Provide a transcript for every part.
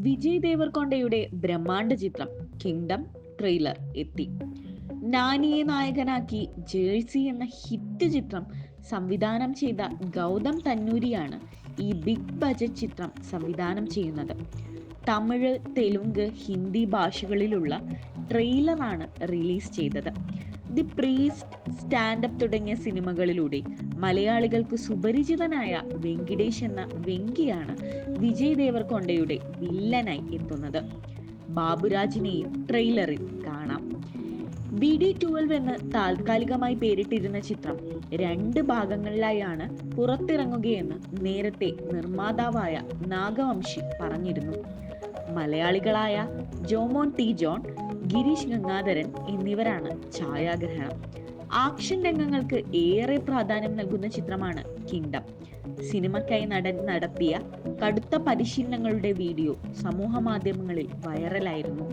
വിജയ് ദേവർകൊണ്ടയുടെ ബ്രഹ്മാണ്ഡ ചിത്രം kingdom trailer എത്തി. നാനിയെ നായകനാക്കി ജേഴ്സി എന്ന ഹിറ്റ് ചിത്രം സംവിധാനം ചെയ്ത ഗൗതം തന്നൂരിയാണ് ഈ ബിഗ് ബജറ്റ് ചിത്രം സംവിധാനം ചെയ്യുന്നത്. തമിഴ്, തെലുങ്ക്, ഹിന്ദി ഭാഷകളിലുള്ള ട്രെയിലറാണ് റിലീസ് ചെയ്തത്. ദി പ്രീസ്റ്റ്, സ്റ്റാൻഡപ്പ് തുടങ്ങിയ സിനിമകളിലൂടെ മലയാളികൾക്ക് സുപരിചിതനായ വെങ്കിടേഷ് എന്ന വെങ്കിയാണ് വിജയ് ദേവർകൊണ്ടയുടെ വില്ലനായി എത്തുന്നത്. ബാബുരാജിനെയും ട്രെയിലറിൽ കാണാം. BD12 എന്ന് താൽക്കാലികമായി പേരിട്ടിരുന്ന ചിത്രം 2 ഭാഗങ്ങളിലായാണ് പുറത്തിറങ്ങുകയെന്ന് നേരത്തെ നിർമ്മാതാവായ നാഗവംശി പറഞ്ഞിരുന്നു. മലയാളികളായ ജോമോൻ ടി ജോൺ, ഗിരീഷ് ഗംഗാധരൻ എന്നിവരാണ് ഛായാഗ്രഹണം. ആക്ഷൻ രംഗങ്ങൾക്ക് ഏറെ പ്രാധാന്യം നൽകുന്ന ചിത്രമാണ് കിങ്ഡം. സിനിമയ്ക്കായി നടൻ നടത്തിയ കടുത്ത പരിശീലനങ്ങളുടെ വീഡിയോ സമൂഹ മാധ്യമങ്ങളിൽ വൈറലായിരുന്നു.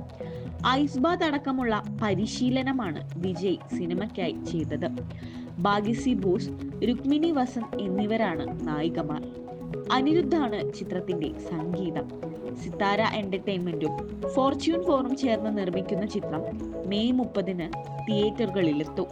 ഐസ് ബാത്ത് അടക്കമുള്ള പരിശീലനമാണ് വിജയ് സിനിമയ്ക്കായി ചെയ്തത്. ഭാഗ്യസി ബോസ്, രുക്മിണി വസന്ത് എന്നിവരാണ് നായികമാർ. അനിരുദ്ധാണ് ചിത്രത്തിന്റെ സംഗീതം. സിത്താര എന്റർടൈൻമെന്റും ഫോർച്യൂൺ 4ഉം ചേർന്ന് നിർമ്മിക്കുന്ന ചിത്രം മെയ് 30-ന് തിയേറ്ററുകളിലെത്തും.